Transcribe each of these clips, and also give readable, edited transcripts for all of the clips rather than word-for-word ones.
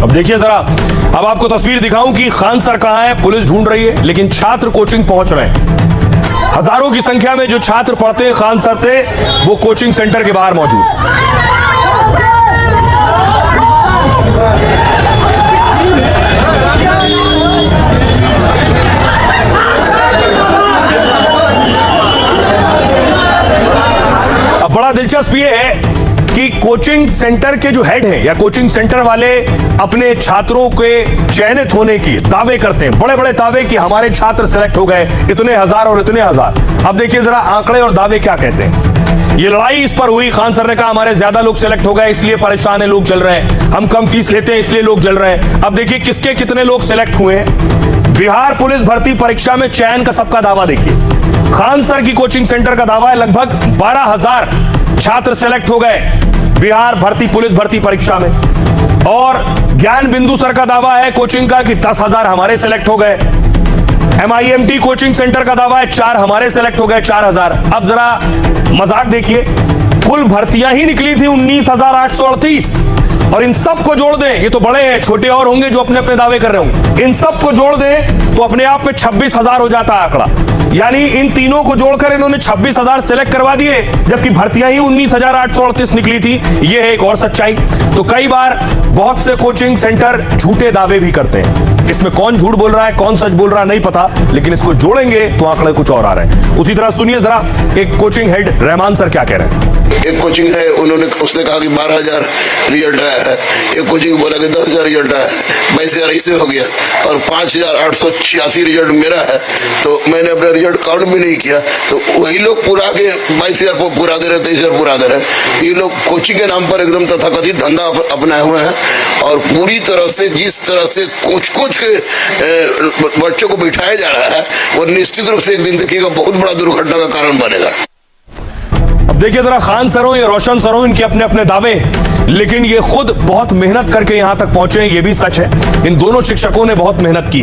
अब देखिए जरा, अब आपको तस्वीर दिखाऊं कि खान सर कहां है। पुलिस ढूंढ रही है, लेकिन छात्र कोचिंग पहुंच रहे हैं। हजारों की संख्या में जो छात्र पढ़ते हैं खान सर से, वो कोचिंग सेंटर के बाहर मौजूद। अब बड़ा दिलचस्प ये है कि कोचिंग सेंटर के जो हेड हैं या कोचिंग सेंटर वाले अपने छात्रों के चयनित होने की दावे करते हैं, बड़े बड़े दावे कि हमारे छात्र सेलेक्ट हो गए, इतने हजार और इतने हजार। अब देखिए जरा आंकड़े और दावे क्या कहते हैं। ये लड़ाई इस पर हुई, खान सर ने कहा हमारे ज्यादा लोग सेलेक्ट हो गए इसलिए परेशान है, लोग जल रहे हैं, हम कम फीस लेते हैं इसलिए लोग जल रहे हैं। अब देखिए किसके कितने लोग सेलेक्ट हुए हैं। बिहार पुलिस भर्ती परीक्षा में चयन का सबका दावा देखिए। खान सर की कोचिंग सेंटर का दावा है लगभग 12,000 छात्र सेलेक्ट हो गए बिहार पुलिस भर्ती परीक्षा में। और ज्ञान बिंदु सर का दावा है कोचिंग का कि 10,000 हमारे सेलेक्ट हो गए। MIMT कोचिंग सेंटर का दावा है 4 हमारे सेलेक्ट हो गए, 4,000। अब जरा मजाक देखिए, कुल भर्तियां ही निकली थी 19,838 और इन सब को जोड़ दें, ये तो बड़े हैं, छोटे और होंगे जो अपने अपने दावे कर रहे होंगे, इन सब को जोड़ दें तो अपने आप में 26,000 हो जाता है आंकड़ा। यानी इन तीनों को जोड़कर इन्होंने 26,000 सेलेक्ट करवा दिए, जबकि भर्तियां ही 19,838 निकली थी। यह है एक और सच्चाई। तो कई बार बहुत से कोचिंग सेंटर झूठे दावे भी करते हैं। इसमें कौन झूठ बोल रहा है कौन सच बोल रहा है नहीं पता, लेकिन इसको जोड़ेंगे तो आंकड़े कुछ और आ रहे हैं। उसी तरह सुनिए जरा एक कोचिंग हेड रहमान सर क्या कह रहे हैं। एक कोचिंग है, उसने कहा कि 12,000 रिजल्ट आया है। एक कोचिंग बोला कि 10,000 रिजल्ट आया है, 22,000 इससे हो गया और 5,886 रिजल्ट मेरा है। तो मैंने अपना रिजल्ट काउंट भी नहीं किया, तो वही लोग पूरा के 22,000 पूरा दे रहे, 23,000 पूरा दे रहे। तो ये लोग कोचिंग के नाम पर एकदम तथाकथित धंधा अपनाए हुए हैं और पूरी तरह से जिस तरह से कोच के बच्चों को बिठाया जा रहा है, वो निश्चित रूप से एक दिन देखिएगा बहुत बड़ा दुर्घटना का कारण बनेगा। अब देखिए जरा खान सर हो या रोशन सर हो, इनके अपने अपने दावे, लेकिन ये खुद बहुत मेहनत करके यहां तक पहुंचे, ये भी सच है। इन दोनों शिक्षकों ने बहुत मेहनत की।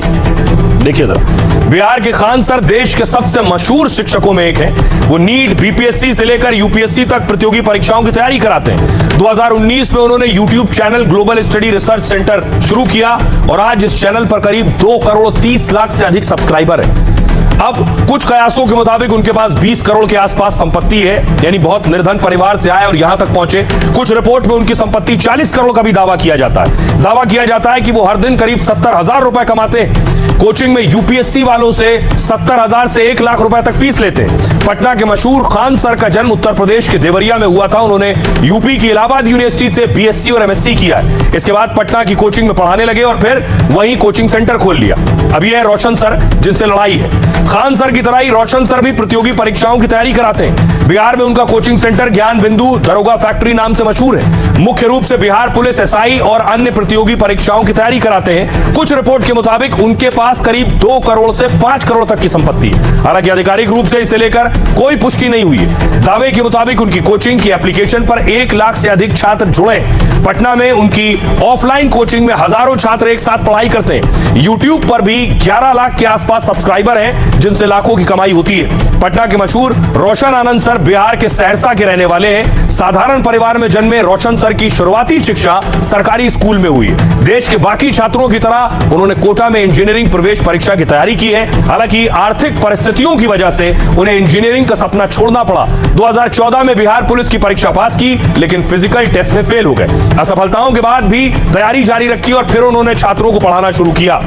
देखिए जरा, बिहार के खान सर देश के सबसे मशहूर शिक्षकों में एक हैं। वो नीट, BPSC से लेकर UPSC तक प्रतियोगी परीक्षाओं की तैयारी कराते हैं। 2019 में उन्होंने YouTube channel global study research centre शुरू किया और आज इस चैनल पर करीब 2 करोड़ 30 लाख से अधिक सब्सक्राइबर है। अब कुछ कयासों के मुताबिक उनके पास 20 करोड़ के आसपास संपत्ति है, यानी बहुत निर्धन परिवार से आए और यहां तक पहुंचे। कुछ रिपोर्ट में उनकी संपत्ति 40 करोड़ का भी दावा किया जाता है। दावा किया जाता है कि वो हर दिन करीब 70,000 रुपए कमाते हैं। कोचिंग में UPSC वालों से 70,000 से 1 लाख रुपए तक फीस लेते हैं। पटना के मशहूर खान सर का जन्म उत्तर प्रदेश के देवरिया में हुआ था। उन्होंने यूपी की इलाहाबाद यूनिवर्सिटी से BSc और MSc किया है। इसके बाद पटना की कोचिंग में पढ़ाने लगे और फिर वहीं कोचिंग सेंटर खोल लिया। अब ये है रोशन सर जिनसे लड़ाई है। खान सर की तरह ही रोशन सर भी प्रतियोगी परीक्षाओं की तैयारी कराते हैं। बिहार में उनका कोचिंग सेंटर ज्ञान बिंदु दरोगा फैक्ट्री नाम से मशहूर है। मुख्य रूप से बिहार पुलिस, SI और अन्य प्रतियोगी परीक्षाओं की तैयारी कराते हैं। कुछ रिपोर्ट के मुताबिक उनके पास करीब 2 करोड़ से 5 करोड़ तक की संपत्ति है। हालांकि आधिकारिक रूप से इसे लेकर कोई पुष्टि नहीं हुई है। दावे के मुताबिक उनकी कोचिंग की एप्लीकेशन पर 1 लाख से अधिक छात्र जुड़े। पटना में उनकी ऑफलाइन कोचिंग में हजारों छात्र एक साथ पढ़ाई करते हैं। YouTube पर भी 11 लाख के आसपास सब्सक्राइबर हैं, जिनसे लाखों की कमाई होती है। पटना के मशहूर रोशन आनंद सर बिहार के सहरसा के रहने वाले हैं। साधारण परिवार में जन्मे रोशन सर की शुरुआती शिक्षा सरकारी स्कूल में हुई। देश के बाकी छात्रों की तरह उन्होंने कोटा में इंजीनियरिंग प्रवेश परीक्षा की तैयारी की है। हालांकि आर्थिक परिस्थितियों की वजह से उन्हें इंजीनियरिंग का सपना छोड़ना पड़ा। 2014 में बिहार पुलिस की परीक्षा पास की, लेकिन फिजिकल टेस्ट में फेल हो गए। असफलताओं के बाद भी तैयारी जारी रखी और फिर उन्होंने छात्रों को पढ़ाना शुरू किया।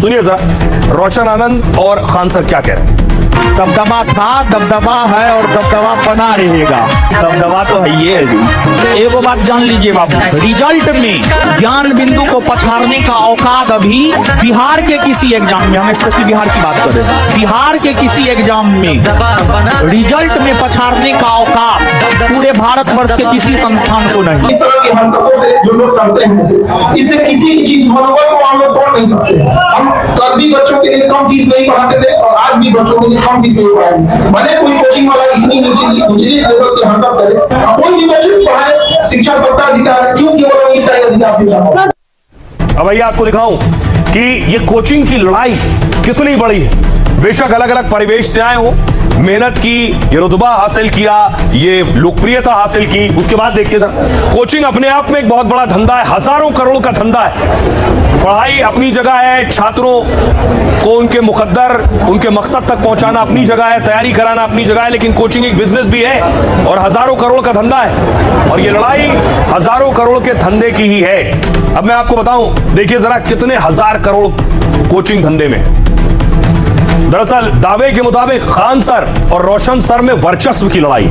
सुनिए जरा रोशन आनंद और खान सर क्या कह रहे हैं। दबदबा था, दबदबा है और दबदबा बना रहेगा। दबदबा तो है ये है। एक बात जान लीजिए बाबू, रिजल्ट में ज्ञान बिंदु को पछाड़ने का औकात अभी बिहार के किसी एग्जाम में, हम स्पेशली बिहार की बात करें, बिहार के किसी एग्जाम में रिजल्ट में पछाड़ने का औकात पूरे भारत वर्ष के किसी संस्थान को नहीं। इस तरह की हरकतों से जो लोग करते हैं, इससे किसी चीज मनोबल को हम लोग तोड़ नहीं सकते। हम कल भी बच्चों के लिए कम फीस नहीं पढ़ाते थे और आज भी बच्चों के लिए कम फीस नहीं पढ़ाएंगे। भले कोई कोचिंग वाला इतनी निचली लेवल की हरकत करे, कोई भी बच्चे को पढ़ाए, शिक्षा सबका अधिकार है, क्यों केवल इतना ही अधिकार शिक्षा का। अब भैया आपको दिखाऊं कि ये कोचिंग की लड़ाई कितनी बड़ी है। बेशक अलग अलग परिवेश से आए हो, मेहनत की, ये रुतबा हासिल किया, ये लोकप्रियता हासिल की। उसके बाद देखिए सर, कोचिंग अपने आप में एक बहुत बड़ा धंधा है, हजारों करोड़ का धंधा है। पढ़ाई अपनी जगह है, छात्रों को उनके मुकद्दर, उनके मकसद तक पहुंचाना अपनी जगह है, तैयारी कराना अपनी जगह है, लेकिन कोचिंग एक बिजनेस भी है और हजारों करोड़ का धंधा है, और ये लड़ाई हजारों करोड़ के धंधे की ही है। अब मैं आपको बताऊं, देखिए जरा कितने हजार करोड़ कोचिंग धंधे में। दरअसल दावे के मुताबिक खान सर और रोशन सर में वर्चस्व की लड़ाई,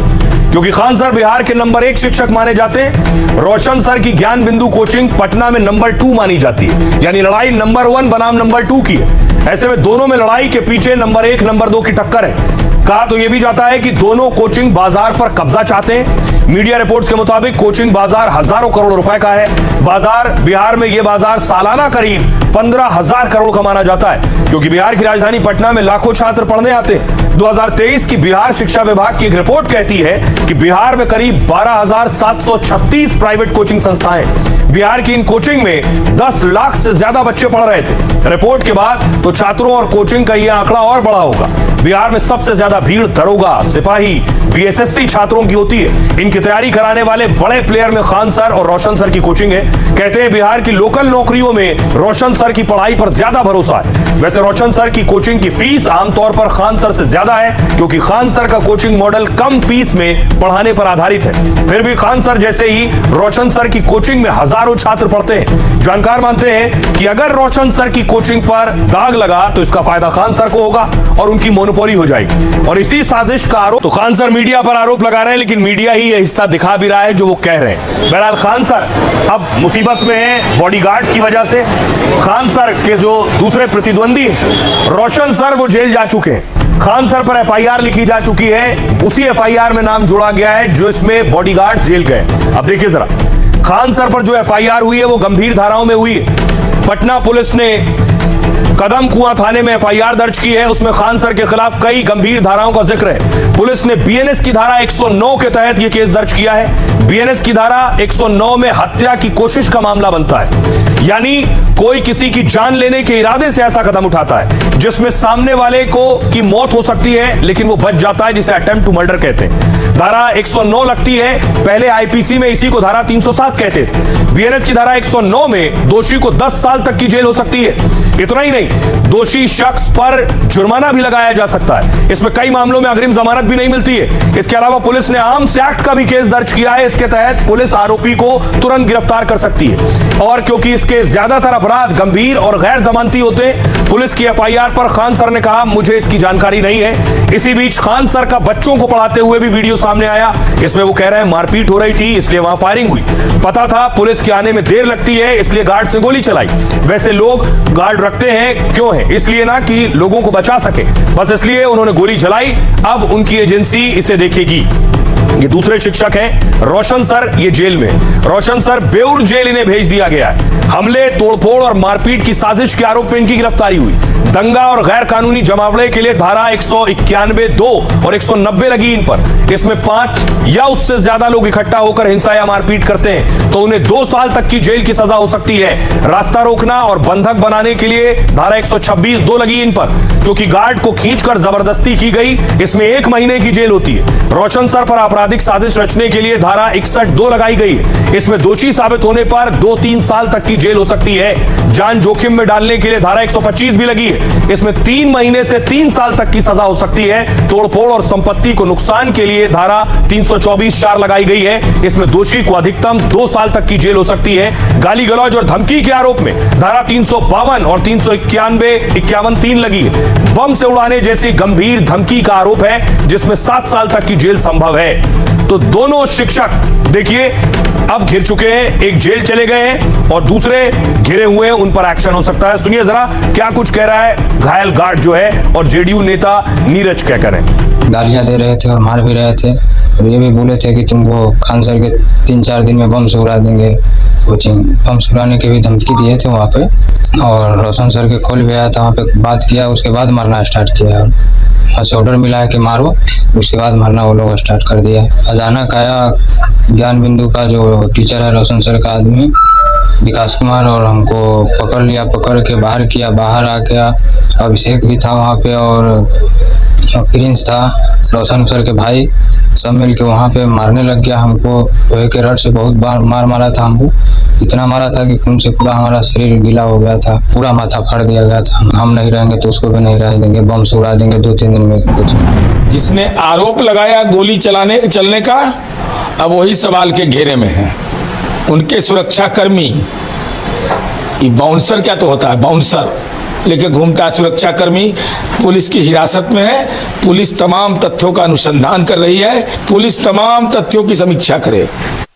क्योंकि खान सर बिहार के नंबर 1 शिक्षक माने जाते हैं, रोशन सर की ज्ञान बिंदु कोचिंग पटना में नंबर 2 मानी जाती है। यानी लड़ाई नंबर 1 बनाम नंबर 2 की है। ऐसे में दोनों में लड़ाई के पीछे नंबर 1 नंबर 2 की टक्कर है। कहा तो यह भी जाता है कि दोनों कोचिंग बाजार पर कब्जा चाहते हैं। मीडिया रिपोर्ट्स के मुताबिक कोचिंग बाजार हजारों करोड़ रुपए का है। बाजार बिहार में यह बाजार सालाना करीब 15,000 करोड़ का माना जाता है, क्योंकि बिहार की राजधानी पटना में लाखों छात्र पढ़ने आते हैं। 2023 की बिहार शिक्षा विभाग की एक रिपोर्ट कहती है कि बिहार में करीब 12,736 प्राइवेट कोचिंग संस्थाएं। बिहार की इन कोचिंग में 10 लाख से ज्यादा बच्चे पढ़ रहे थे। रिपोर्ट के बाद तो छात्रों और कोचिंग का यह आंकड़ा और बड़ा होगा। बिहार में सबसे ज्यादा भीड़ दरोगा, सिपाही, बीएसएससी छात्रों की होती है। इनकी तैयारी कराने वाले बड़े प्लेयर में खान सर और रोशन सर की कोचिंग है। कहते हैं बिहार की लोकल नौकरियों में रोशन सर की पढ़ाई पर ज्यादा भरोसा है। वैसे रोशन सर की कोचिंग की फीस आमतौर पर खान सर से ज्यादा है, क्योंकि खान सर का कोचिंग मॉडल कम फीस में पढ़ाने पर आधारित है। फिर भी खान सर जैसे ही रोशन सर की कोचिंग में हजारों छात्र पढ़ते हैं। जानकार मानते हैं कि अगर रोशन सर की कोचिंग पर दाग लगा तो इसका फायदा खान सर को होगा और उनकी मोनोपोली हो जाएगी। और इसी साजिश का आरोप तो खान सर मीडिया पर आरोप लगा रहे हैं, लेकिन मीडिया ही यह हिस्सा दिखा भी रहा है जो वो कह रहे हैं। बहरहाल खान सर अब मुसीबत में है बॉडीगार्ड्स की वजह से। खान सर के जो दूसरे प्रतिद्वंदी रोशन सर, वो जेल जा चुके हैं। खान सर पर एफआईआर लिखी जा चुकी है। उसी एफआईआर में नाम जोड़ा गया है जो इसमें बॉडीगार्ड जेल गए। अब देखिए जरा, खान सर पर जो एफआईआर हुई है वो गंभीर धाराओं में हुई है। पटना पुलिस ने कदम कुआं थाने में एफआईआर दर्ज की है। उसमें खान सर के खिलाफ कई गंभीर धाराओं का जिक्र है। पुलिस ने बीएनएस की धारा 109 के तहत यह केस दर्ज किया है। बीएनएस की धारा 109 में हत्या की कोशिश का मामला बनता है, यानी कोई किसी की जान लेने के इरादे से ऐसा कदम उठाता है जिसमें सामने वाले को की मौत हो सकती है लेकिन वो बच जाता है, जिसे अटेम्प्ट टू मर्डर कहते हैं। धारा 109 लगती है, पहले आईपीसी में इसी को धारा 307 कहते थे। बीएनएस की धारा 109 में दोषी को 10 साल तक की जेल हो सकती है। इतना ही नहीं, दोषी शख्स पर जुर्माना भी लगाया जा सकता है। इसमें कई मामलों में अग्रिम जमानत भी नहीं मिलती है। इसके अलावा पुलिस ने आर्म्स एक्ट का भी केस दर्ज किया है। इसके तहत पुलिस आरोपी को तुरंत गिरफ्तार कर सकती है। और क्योंकि इसके ज्यादातर अपराध गंभीर और गैर जमानती होते हैं, पुलिस की एफआईआर पर खान सर ने कहा मुझे इसकी जानकारी नहीं है। इसी बीच खान सर का बच्चों को पढ़ाते हुए भी वीडियो सामने आया। इसमें वो कह रहे हैं मारपीट हो रही थी इसलिए वहां फायरिंग हुई। पता था पुलिस के आने में देर लगती है इसलिए गार्ड से गोली चलाई। वैसे लोग गार्ड रखते हैं क्यों है? इसलिए ना कि लोगों को बचा सके, बस इसलिए उन्होंने गोली चलाई। अब उनकी एजेंसी इसे देखेगी। ये दूसरे शिक्षक हैं रोशन सर, ये जेल में। रोशन सर बेउर जेल इन्हें भेज दिया गया है। हमले, तोड़फोड़ और मारपीट की साजिश के आरोप में इनकी गिरफ्तारी हुई। दंगा और गैर कानूनी जमावड़े के लिए धारा 191(2) और 190 लगी इन पर। इसमें 5 या उससे ज्यादा लोग इकट्ठा होकर हिंसा या मारपीट करते हैं तो उन्हें 2 साल तक की जेल की सजा हो सकती है। रास्ता रोकना और बंधक बनाने के लिए धारा 126(2) लगी इन पर, क्योंकि गार्ड को खींचकर जबरदस्ती की गई। इसमें 1 महीने की जेल होती है। रोशन सर पर आपराधिक साजिश रचने के लिए धारा 61(2) लगाई गई है। इसमें दोषी साबित होने पर 2-3 साल तक की जेल हो सकती है। जान जोखिम में डालने के लिए धारा 125 भी लगी है। इसमें 3 महीने से 3 साल तक की सजा हो सकती है। तोड़फोड़ और संपत्ति को नुकसान के लिए धारा 324(4) लगाई गई है। इसमें दोषी को अधिकतम 2 साल तक की जेल हो सकती है। गाली गलौज और धमकी के आरोप में धारा 352 और 391(51)(3) लगी है। बम से उड़ाने जैसी गंभीर धमकी का आरोप है जिसमें 7 साल तक की जेल संभव है। तो दोनों शिक्षक देखिए अब घिर चुके हैं, एक जेल चले गए हैं और दूसरे घिरे हुए हैं, उन पर एक्शन हो सकता है। सुनिए जरा क्या कुछ कह रहा है घायल गार्ड जो है और जेडीयू नेता नीरज क्या करें। गालियां दे रहे थे और मार भी रहे थे और ये भी बोले थे कि तुमको खान सर के 3-4 दिन में बम से उड़ा देंगे कोचिंग। बम से उड़ाने की भी धमकी दिए थे वहाँ पे। और रोशन सर के कॉल भी आया था, वहाँ पे बात किया, उसके बाद मारना स्टार्ट किया। वहाँ से ऑर्डर मिला है कि मारो, उसके बाद मारना वो लोग स्टार्ट कर दिया। अचानक आया ज्ञान बिंदु का जो टीचर है रोशन सर का आदमी, विकास कुमार, और हमको पकड़ लिया, पकड़ के बाहर किया। बाहर आ गया, अभिषेक भी था वहाँ पे और प्रिंस था, रोशन सर के भाई, सब मिल के वहाँ पे मारने लग गया हमको। लोहे के रड से बहुत बार मारा था हमको, इतना मारा था कि खून से पूरा हमारा शरीर गीला हो गया था, पूरा माथा फाड़ दिया गया था। हम नहीं रहेंगे तो उसको भी नहीं रह देंगे, बम से उड़ा देंगे 2-3 दिन में कुछ। जिसने आरोप लगाया गोली चलने का, अब वही सवाल के घेरे में है। उनके सुरक्षाकर्मी, ये बाउंसर क्या तो होता है, बाउंसर लेके घूमता है सुरक्षाकर्मी, पुलिस की हिरासत में है। पुलिस तमाम तथ्यों का अनुसंधान कर रही है, पुलिस तमाम तथ्यों की समीक्षा करे।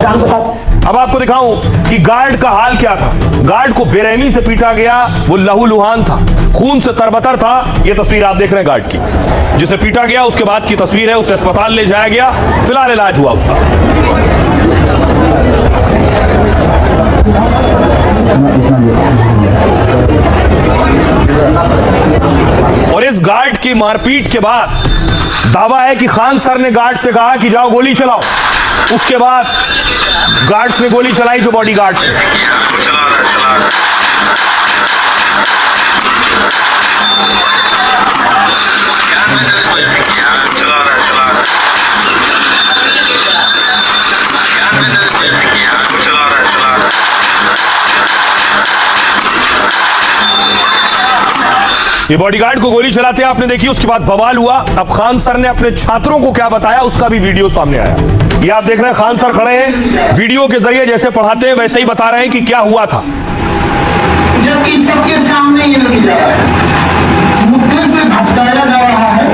अब आपको दिखाऊं कि गार्ड का हाल क्या था। गार्ड को बेरहमी से पीटा गया, वो लहूलुहान था, खून से तरबतर था। ये तस्वीर आप देख रहे हैं गार्ड की, जिसे पीटा गया उसके बाद की तस्वीर है। उसे अस्पताल ले जाया गया, फिलहाल इलाज हुआ उसका। और इस गार्ड की मारपीट के बाद दावा है कि खान सर ने गार्ड से कहा कि जाओ गोली चलाओ। उसके बाद गार्ड्स ने गोली चलाई, जो बॉडी गार्ड से। ये बॉडीगार्ड को गोली चलाते आपने देखी, उसके बाद बवाल हुआ। अब खान सर ने अपने छात्रों को क्या बताया, उसका भी वीडियो सामने आया। ये आप देख रहे हैं, खान सर खड़े हैं, वीडियो के जरिए जैसे पढ़ाते हैं वैसे ही बता रहे हैं कि क्या हुआ था। जबकि सबके सामने ये नहीं जा रहा है, मुद्दे से भटकाया जा रहा है।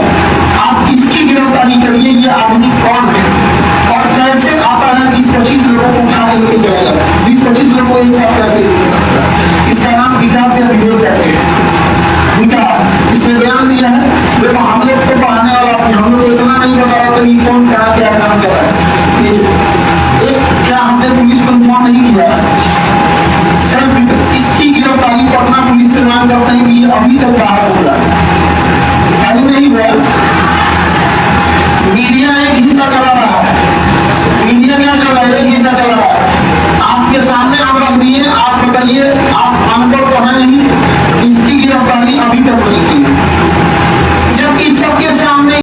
आप इसकी गिरफ्तारी करिए, ये आदमी कौन है और कैसे आता है 20-25 लोगों को उठा के लेके जाएगा, 20-25 लोगों को एक साथ कैसे लेके जाएगा। इसका नाम विकास या विवेक कहते हैं। विकास, इसने बयान दिया है, देखो हम